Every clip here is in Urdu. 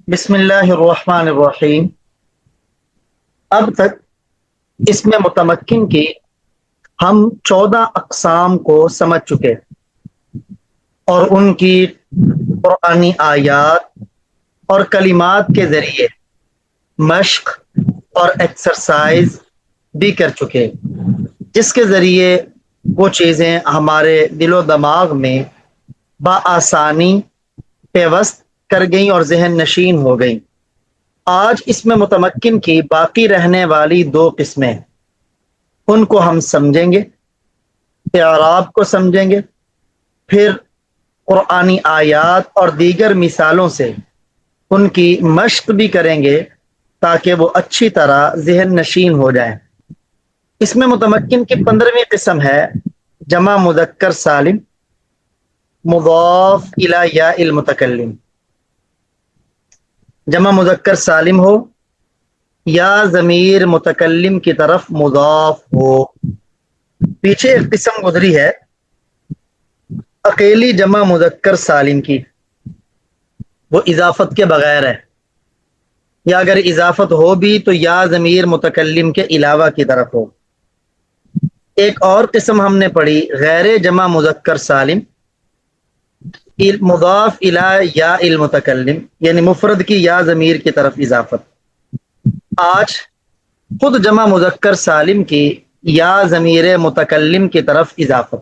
بسم اللہ الرحمن الرحیم۔ اب تک اس میں متمکن کی ہم 14 اقسام کو سمجھ چکے اور ان کی قرآنی آیات اور کلمات کے ذریعے مشق اور ایکسرسائز بھی کر چکے، جس کے ذریعے وہ چیزیں ہمارے دل و دماغ میں بآسانی پیوست کر گئیں اور ذہن نشین ہو گئیں۔ آج اس میں متمکن کی باقی رہنے والی 2 قسمیں، ان کو ہم سمجھیں گے، اعراب کو سمجھیں گے، پھر قرآنی آیات اور دیگر مثالوں سے ان کی مشق بھی کریں گے تاکہ وہ اچھی طرح ذہن نشین ہو جائیں۔ اس میں متمکن کی 15ویں قسم ہے جمع مذکر سالم مضاف الی یا المتکلم۔ جمع مذکر سالم ہو یا ضمیر متکلم کی طرف مضاف ہو۔ پیچھے ایک قسم گزری ہے اکیلی جمع مذکر سالم کی، وہ اضافت کے بغیر ہے، یا اگر اضافت ہو بھی تو یا ضمیر متکلم کے علاوہ کی طرف ہو۔ ایک اور قسم ہم نے پڑھی غیر جمع مذکر سالم مضاف الی یا المتکلم، یعنی مفرد کی یا ضمیر کی طرف اضافت۔ آج خود جمع مذکر سالم کی یا ضمیر متکلم کی طرف اضافت۔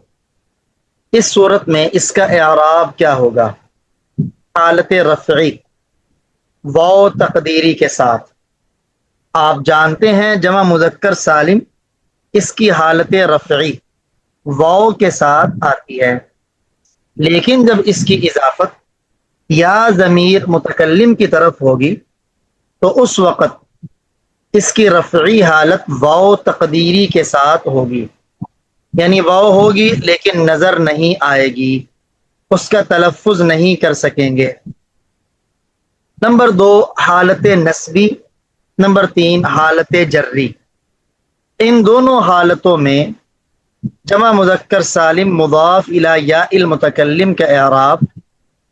اس صورت میں اس کا اعراب کیا ہوگا؟ حالت رفعی واو تقدیری کے ساتھ۔ آپ جانتے ہیں جمع مذکر سالم اس کی حالت رفعی واو کے ساتھ آتی ہے، لیکن جب اس کی اضافت یا ضمیر متکلم کی طرف ہوگی تو اس وقت اس کی رفعی حالت واو تقدیری کے ساتھ ہوگی، یعنی واو ہوگی لیکن نظر نہیں آئے گی، اس کا تلفظ نہیں کر سکیں گے۔ نمبر 2 حالت نسبی، نمبر 3 حالت جری۔ ان دونوں حالتوں میں جمع مذکر سالم مضاف الی یا المتکلم کا اعراب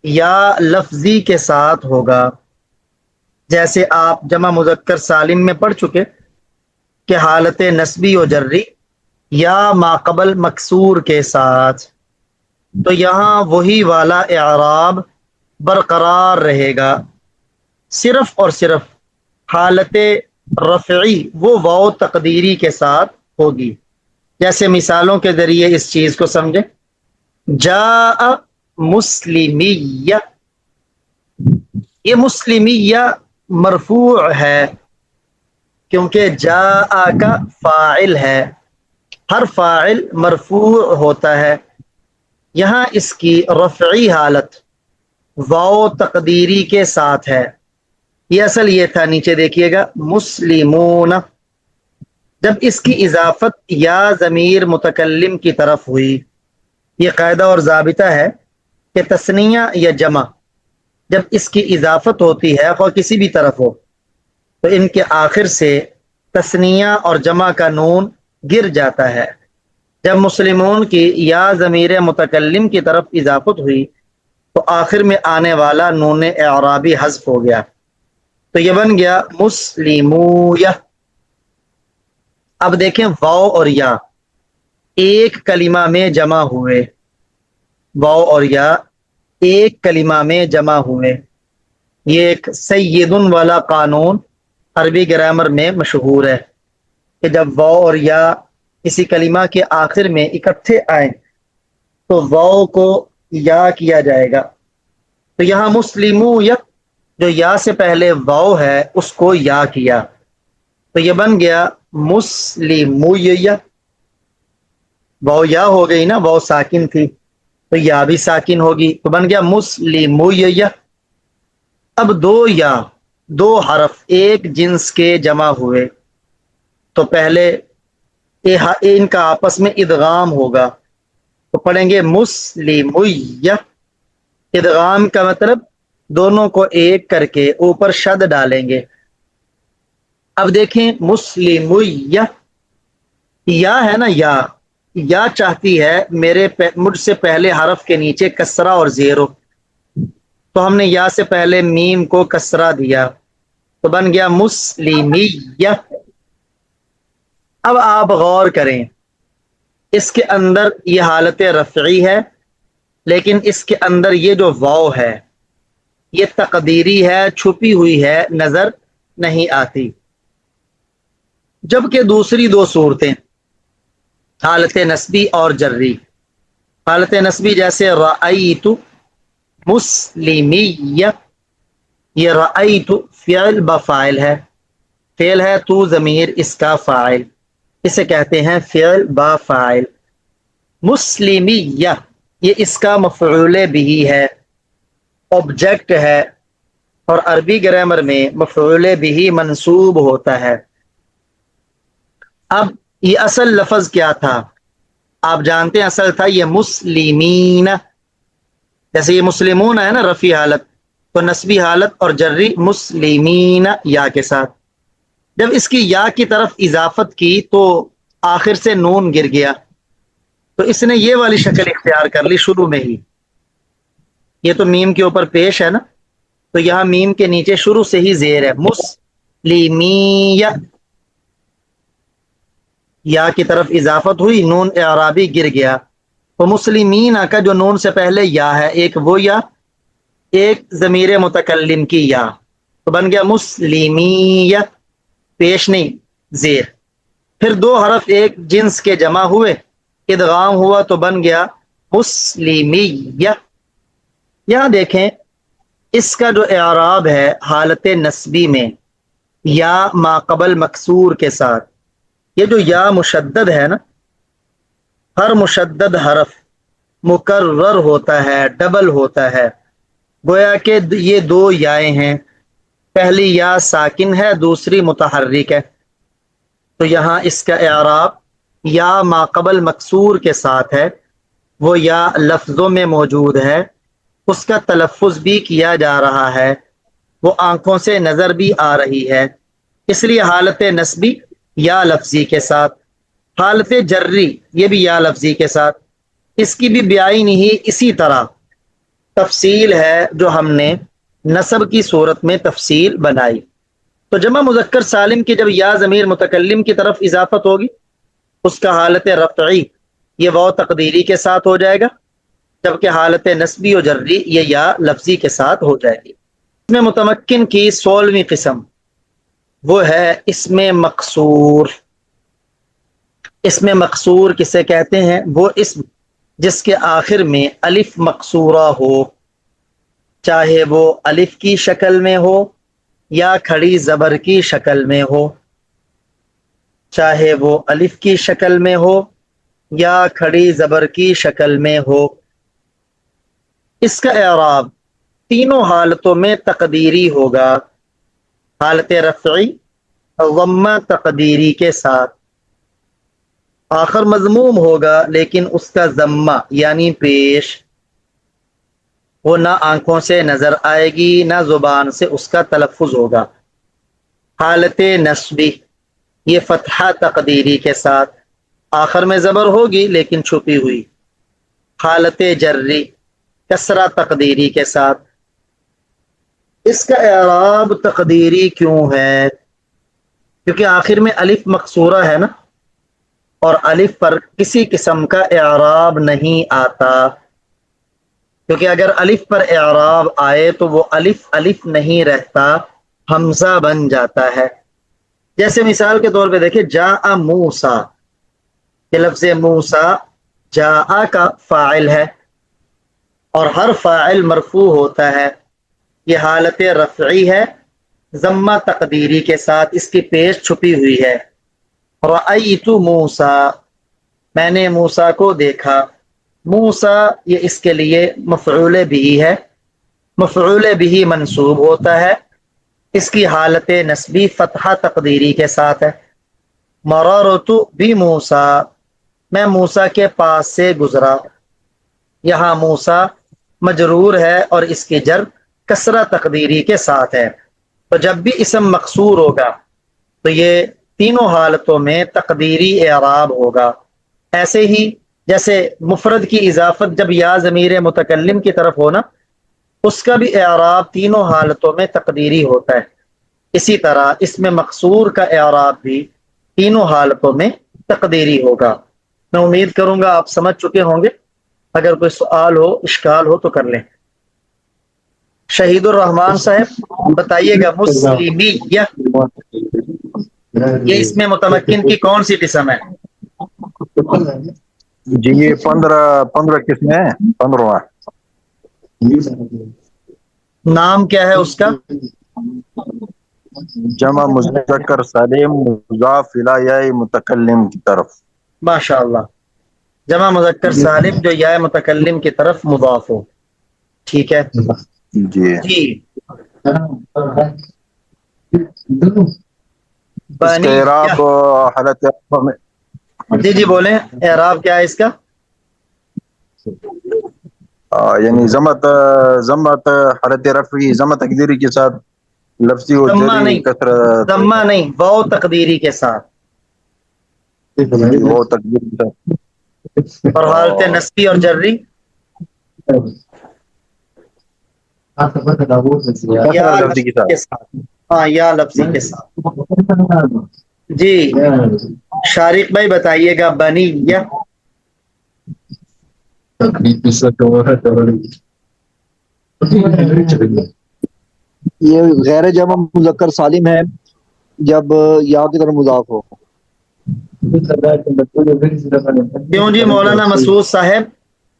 یا لفظی کے ساتھ ہوگا، جیسے آپ جمع مذکر سالم میں پڑھ چکے کہ حالت نسبی و جری یا ماقبل مکسور کے ساتھ، تو یہاں وہی والا اعراب برقرار رہے گا، صرف اور صرف حالت رفعی وہ واو تقدیری کے ساتھ ہوگی۔ جیسے مثالوں کے ذریعے اس چیز کو سمجھیں۔ جاء مسلمیہ، یہ مسلمیہ مرفوع ہے کیونکہ جاء کا فاعل ہے، ہر فاعل مرفوع ہوتا ہے، یہاں اس کی رفعی حالت واو تقدیری کے ساتھ ہے۔ یہ اصل یہ تھا، نیچے دیکھیے گا مسلمون، جب اس کی اضافت یا ضمیر متکلم کی طرف ہوئی، یہ قاعدہ اور ضابطہ ہے کہ تثنیہ یا جمع جب اس کی اضافت ہوتی ہے خواہ کسی بھی طرف ہو تو ان کے آخر سے تثنیہ اور جمع کا نون گر جاتا ہے۔ جب مسلمون کی یا ضمیر متکلم کی طرف اضافت ہوئی تو آخر میں آنے والا نون اعرابی حذف ہو گیا، تو یہ بن گیا مسلمویہ۔ اب دیکھیں واو اور یا ایک کلمہ میں جمع ہوئے، واو اور یا ایک کلمہ میں جمع ہوئے، یہ ایک سیدن والا قانون عربی گرامر میں مشہور ہے کہ جب واو اور یا کسی کلمہ کے آخر میں اکٹھے آئیں تو واو کو یا کیا جائے گا، تو یہاں مسلمو یا جو یا سے پہلے واو ہے اس کو یا کیا، تو یہ بن گیا مسلمویہ۔ واو یا ہو گئی نا، واو ساکن تھی تو یا بھی ساکن ہوگی، تو بن گیا مسلمویہ۔ اب دو حرف ایک جنس کے جمع ہوئے تو پہلے ان کا آپس میں ادغام ہوگا، تو پڑھیں گے مسلمویہ۔ ادغام کا مطلب دونوں کو ایک کر کے اوپر شد ڈالیں گے۔ اب دیکھیں مسلمویہ، یا ہے نا، یا چاہتی ہے مجھ سے پہلے حرف کے نیچے کسرہ اور زیر ہو، تو ہم نے یا سے پہلے میم کو کسرہ دیا تو بن گیا مسلمیہ۔ اب آپ غور کریں، اس کے اندر یہ حالت رفعی ہے، لیکن اس کے اندر یہ جو واو ہے یہ تقدیری ہے، چھپی ہوئی ہے، نظر نہیں آتی۔ جبکہ دوسری دو صورتیں حالت نسبی اور جری، حالت نسبی جیسے رأیت مسلمیہ، یہ رأیت فعل بفاعل ہے، فعل ہے تو ضمیر اس کا فاعل، اسے کہتے ہیں فعل بفاعل۔ مسلمیہ یہ اس کا مفعول بھی ہے، آبجیکٹ ہے، اور عربی گرامر میں مفعول بھی منصوب ہوتا ہے۔ اب یہ اصل لفظ کیا تھا؟ آپ جانتے ہیں اصل تھا یہ مسلمین، جیسے یہ مسلمون ہے نا رفیع حالت، تو نسبی حالت اور جری مسلمین یا کے ساتھ۔ جب اس کی یا کی طرف اضافت کی تو آخر سے نون گر گیا، تو اس نے یہ والی شکل اختیار کر لی شروع میں ہی۔ یہ تو میم کے اوپر پیش ہے نا، تو یہاں میم کے نیچے شروع سے ہی زیر ہے، مسلمیہ، یا کی طرف اضافت ہوئی، نون اعرابی گر گیا، تو مسلمین کا جو نون سے پہلے یا ہے، ایک وہ یا، ایک ضمیر متکلم کی یا، تو بن گیا مسلمیہ، پیش نہیں زیر۔ پھر دو حرف ایک جنس کے جمع ہوئے، ادغام ہوا تو بن گیا مسلمیہ۔ یہاں دیکھیں اس کا جو اعراب ہے حالت نسبی میں یا ما قبل مکسور کے ساتھ، یہ جو یا مشدد ہے نا، ہر مشدد حرف مکرر ہوتا ہے، ڈبل ہوتا ہے، گویا کہ یہ دو یائیں ہیں، پہلی یا ساکن ہے، دوسری متحرک ہے، تو یہاں اس کا اعراب یا ما قبل مکسور کے ساتھ ہے، وہ یا لفظوں میں موجود ہے، اس کا تلفظ بھی کیا جا رہا ہے، وہ آنکھوں سے نظر بھی آ رہی ہے، اس لیے حالت نسبی یا لفظی کے ساتھ، حالت جری یہ بھی یا لفظی کے ساتھ، اس کی بھی بیائی نہیں اسی طرح تفصیل ہے جو ہم نے نصب کی صورت میں تفصیل بنائی۔ تو جمع مذکر سالم کی جب یا ضمیر متکلم کی طرف اضافت ہوگی، اس کا حالت رفعی یہ واو تقدیری کے ساتھ ہو جائے گا، جبکہ حالت نسبی و جری یہ یا لفظی کے ساتھ ہو جائے گی۔ اس میں متمکن کی 16ویں قسم وہ ہے اسم مقصور۔ اسم مقصور کسے کہتے ہیں؟ وہ اسم جس کے آخر میں الف مقصورہ ہو، چاہے وہ الف کی شکل میں ہو یا کھڑی زبر کی شکل میں ہو، چاہے وہ الف کی شکل میں ہو یا کھڑی زبر کی شکل میں ہو۔ اس کا اعراب تینوں حالتوں میں تقدیری ہوگا، حالت رفعی ضمہ تقدیری کے ساتھ، آخر مضموم ہوگا لیکن اس کا ضمہ یعنی پیش وہ نہ آنکھوں سے نظر آئے گی نہ زبان سے اس کا تلفظ ہوگا۔ حالت نسبی یہ فتحہ تقدیری کے ساتھ، آخر میں زبر ہوگی لیکن چھپی ہوئی۔ حالت جری کسرہ تقدیری کے ساتھ۔ اس کا اعراب تقدیری کیوں ہے؟ کیونکہ آخر میں الف مقصورہ ہے نا، اور الف پر کسی قسم کا اعراب نہیں آتا، کیونکہ اگر الف پر اعراب آئے تو وہ الف الف نہیں رہتا، حمزہ بن جاتا ہے۔ جیسے مثال کے طور پہ دیکھیں جاء موسیٰ، یہ لفظ موسیٰ جاء کا فاعل ہے اور ہر فاعل مرفوع ہوتا ہے، یہ حالت رفعی ہے ضمہ تقدیری کے ساتھ، اس کی پیش چھپی ہوئی ہے۔ رأیت موسیٰ میں نے موسیٰ کو دیکھا، موسیٰ یہ اس کے لیے مفعول بھی ہے، مفعول بھی منصوب ہوتا ہے، اس کی حالت نسبی فتحہ تقدیری کے ساتھ ہے۔ مررت بموسیٰ میں موسیٰ کے پاس سے گزرا، یہاں موسیٰ مجرور ہے اور اس کی جر کسرہ تقدیری کے ساتھ ہے، تو جب بھی اسم مقصور ہوگا تو یہ تینوں حالتوں میں تقدیری اعراب ہوگا۔ ایسے ہی جیسے مفرد کی اضافت جب یا ضمیر متکلم کی طرف ہونا اس کا بھی اعراب تینوں حالتوں میں تقدیری ہوتا ہے. اسی طرح اس میں مقصور کا اعراب بھی تینوں حالتوں میں تقدیری ہوگا. میں امید کروں گا آپ سمجھ چکے ہوں گے. اگر کوئی سوال ہو اشکال ہو تو کر لیں. شہید الرحمان صاحب بتائیے گا مسلمی یہ اس میں متمکن کی کون سی قسم ہے؟ جی یہ 15 قسمیں ہیں. 15واں نام کیا ہے اس کا؟ جمع مذکر سالم مضاف الی یا متکلم کی طرف. ماشاء اللہ. جمع مذکر سالم جو یا متکلم کی طرف مضاف ہو. ٹھیک ہے جی جی. اس کا بنیہ. اعراب حالت رفع میں جی جی بولیں اعراب کیا ہے اس کا؟ یعنی ضمت حالت رفعی ضمہ تقدیری کے ساتھ لفظی و ضمہ جری نہیں، کثرت ضمہ نہیں، واو تقدیری کے ساتھ. وہ تقدیر کے ساتھ اور حالت نصبی اور جری یا کثرت لفظی کے لفظی کے ساتھ. ساتھ. ہاں یا لفظی کے ساتھ. جی شارق بھائی بتائیے گا بنیہ. یہ غیر جمع مذکر سالم ہے جب یا کی طرف مضاف ہو. کیوں جی مولانا مسعود صاحب،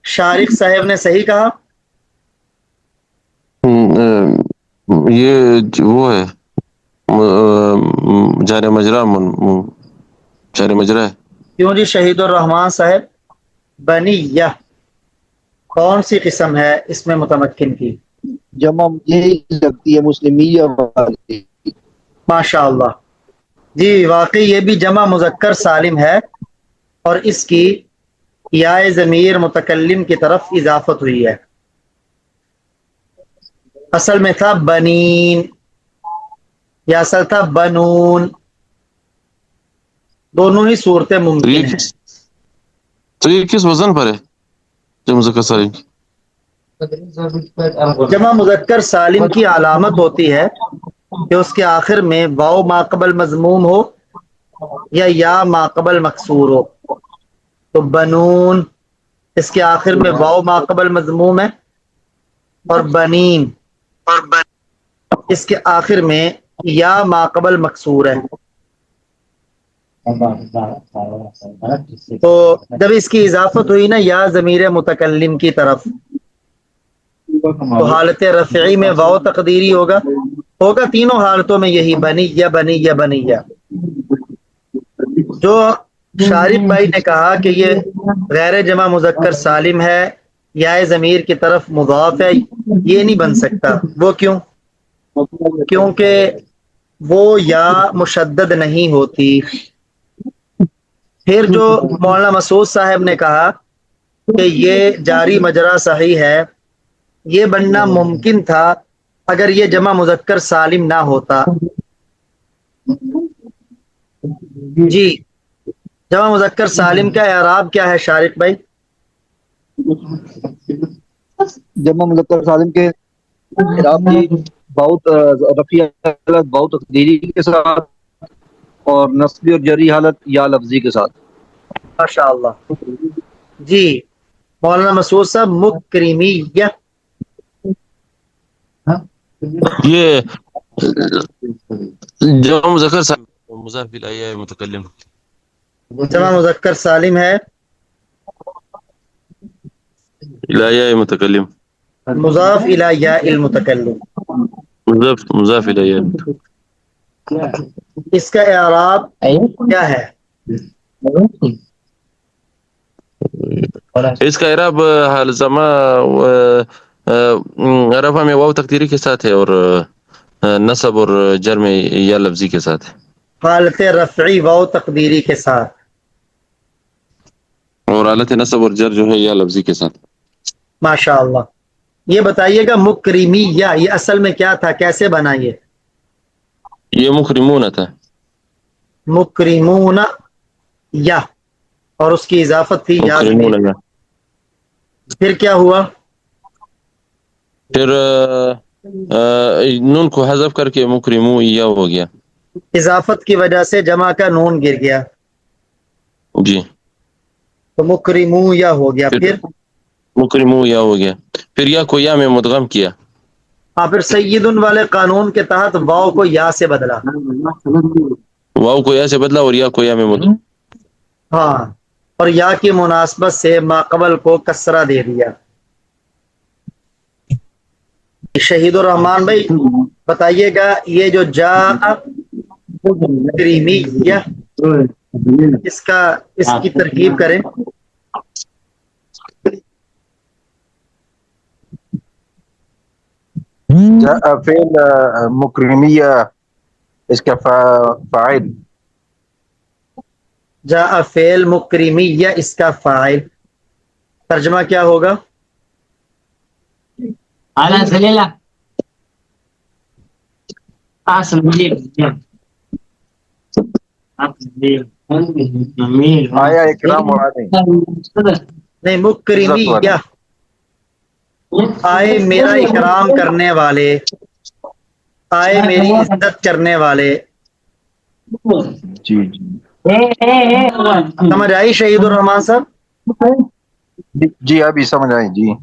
شارق صاحب نے صحیح کہا. یہ وہ ہے جار مجرا جار مجرا ہے. کیوں جی شہید الرحمان صاحب بنیہ کون سی قسم ہے اس میں متمکن کی؟ جمع یہی لگتی ہے مسلمیہ والی. ماشاء اللہ. جی واقعی یہ بھی جمع مذکر سالم ہے اور اس کی یا ضمیر متکلم کی طرف اضافت ہوئی ہے. اصل میں تھا بنین یا اصل تھا بنون. دونوں ہی صورتیں ممکن ہیں. تو یہ کس وزن پر ہے جو مذکر سالم کی؟ جمع مذکر سالم کی علامت ہوتی ہے کہ اس کے آخر میں واو ماقبل مضموم ہو یا ماقبل مکسور ہو. تو بنون اس کے آخر میں واو ماقبل مضموم ہے اور بنین اس کے آخر میں یا ماقبل مکسور ہے. تو جب اس کی اضافت ہوئی نا یا ضمیر متکلم کی طرف تو حالت رفعی میں واو تقدیری ہوگا تینوں حالتوں میں یہی بنی یا بنی یا بنی یا. جو شارق بھائی نے کہا کہ یہ غیر جمع مذکر سالم ہے یا ضمیر کی طرف مضاف ہے، یہ نہیں بن سکتا. وہ کیوں؟ کیونکہ وہ یا مشدد نہیں ہوتی. پھر جو مولانا مسعود صاحب نے کہا کہ یہ جاری مجرا صحیح ہے، یہ بننا ممکن تھا اگر یہ جمع مذکر سالم نہ ہوتا. جی جمع مذکر سالم کا اعراب کیا ہے شارق بھائی؟ جمع مذکر سالم کے اعراب بھی بہت رفیع حالت بہت تقدیری کے ساتھ اور نصبی اور جری حالت یا لفظی کے ساتھ. ماشاء اللہ. جی مولانا مسعود صاحب مکرمیہ. یہ جمع مذکر سالم مضاف الی یا متکلم. جمع مذکر سالم ہے الی یا متکلم. مضاف الی یا المتکلم. مضاف الی یا. اس کا اعراب کیا ہے؟ اس کا اعراب حال زما رفع میں واو تقدیری کے ساتھ ہے اور نصب اور جر میں یا لفظی کے ساتھ ہے. حالت رفعی واو تقدیری کے ساتھ. اور حالت نصب اور جر جو ہے یا لفظی کے ساتھ. ماشاء اللہ. یہ بتائیے گا مکرمیہ یہ اصل میں کیا تھا، کیسے بنا یہ مکرمون تھا. مکرمون یا اور اس کی اضافت تھی یا ضمیر. مکرمون یا. پھر کیا ہوا؟ پھر نون کو حذف کر کے مکرمو یا ہو گیا. اضافت کی وجہ سے جمع کا نون گر گیا جی تو مکرمو یا ہو گیا. پھر مکرمو یا ہو گیا. پھر یا کو یا میں مدغم کیا. ہاں پھر سیدن والے قانون کے تحت واو کو یا سے بدلا. واو کو یا سے بدلا اور یا کو یا میں مدغم. ہاں اور یا کی مناسبت سے ماقبل کو کسرہ دے دیا. شہید الرحمان بھائی بتائیے گا یہ جو جا کریمیہ اس کی ترکیب کریں. جاء فعل مکرمیہ اس کا فاعل. جا فعل مکرمیہ اس کا فاعل. ترجمہ کیا ہوگا؟ آیا اکرام والے نہیں مکرمیہ آئے میرا اکرام کرنے والے، آئے میری عزت کرنے والے. جی جی سمجھ آئی شہید الرحمان صاحب؟ جی ابھی سمجھ آئی جی.